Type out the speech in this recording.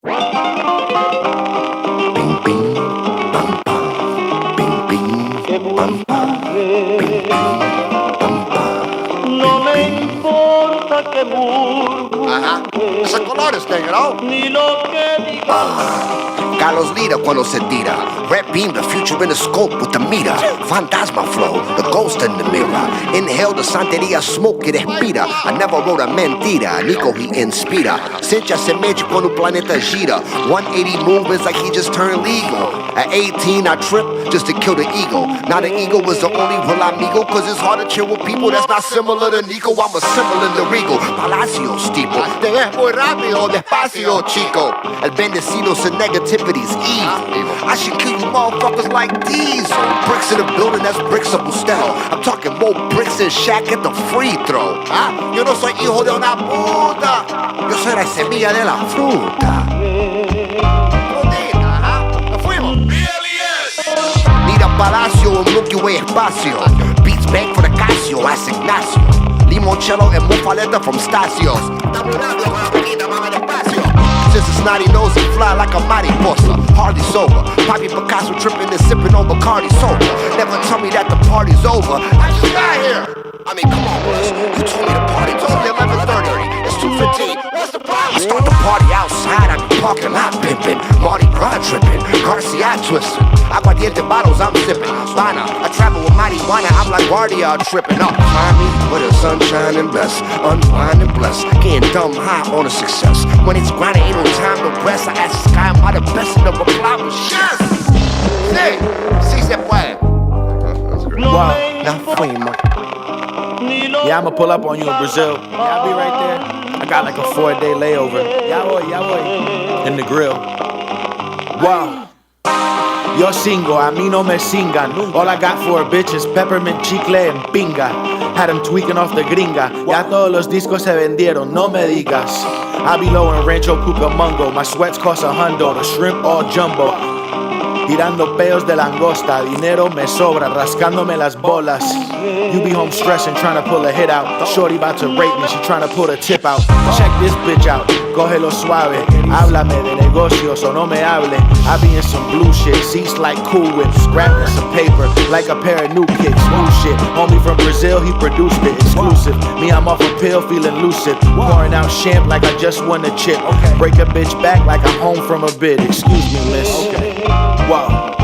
Bing, bing, bam, bam. Bing, bing, bam, bam. Bing, bing, bam, bam. No me importa que murmure. Ajá. Ese color es negro. Ni lo que diga. Carlos Lira cuando se tira. Red beam, the future in the scope with the meter. Fantasma flow, the ghost in the mirror. Inhale the santería smoke que respira. I never wrote a mentira, Nico he inspira. Sente a semente quando o planeta gira. 180 movements like he just turned legal. At 18 I tripped just to kill the ego. Now the ego is the only real amigo. Cause it's hard to chill with people that's not similar to Nico. I'm a symbol in the regal. Palacio steeple. Te ves muy rápido, despacio chico. El bendecido sin negativity's evil. I should kill you motherfuckers like diesel. Bricks in the building, that's bricks of Bustel. I'm talking more bricks than Shaq at the free throw. ¿Ah? Yo no soy hijo de una puta. Yo soy la semilla de la fruta. Fruta, ¿ah? Nos fuimos. Nira Palacio en Milky Way espacio. Beats bank for the Casio, that's Ignacio. Limoncello and Mufaleta from Stasios. Since it's snotty nose, he fly like a mariposa. Hardly sober. Poppy Picasso tripping and sipping on Bacardi soda. Never tell me that the party's over. I just got here. I mean, come on, boys. You told me the party's only 11:30. It's 2:15. What's the problem? Start the party outside. I be parking lot pimping. Mardi Gras tripping. Garcia twisting. Aguardiente bottles I'm sipping. Spina. I travel with marijuana. I'm like Guardia tripping up. Find me where the sunshine and bless. Unwind and bless. Getting dumb high on a success. When it's grinding, ain't no time to rest. I ask the sky, am I the best? And the reply was yes. Sí, sí se puede. Wow. Now fuimos. Yeah, I'ma pull up on you in Brazil. Yeah, I'll be right there. I got like a 4-day layover. Yeah, boy. In the grill. Wow. Yo single, a mí no me singan. All I got for a bitch is peppermint, chicle and pinga. Had him tweaking off the gringa. Ya todos los discos se vendieron, no me digas. I be low in Rancho Cucamongo. My sweats cost $100, the shrimp all jumbo. Tirando peos de langosta, dinero me sobra, rascándome las bolas. You be home stressing, trying to pull a hit out. Shorty about to rape me, she trying to pull a tip out. Check this bitch out, cógelo suave. Háblame de negocios o no me hable. I be in some blue shit, seats like Cool Whip. Scrapping some paper, like a pair of new kicks. New shit, homie from Brazil, he produced it, exclusive. Me, I'm off a pill, feeling lucid. Pouring out champ like I just won a chip. Break a bitch back like I'm home from a bid. Excuse me, miss. Wow.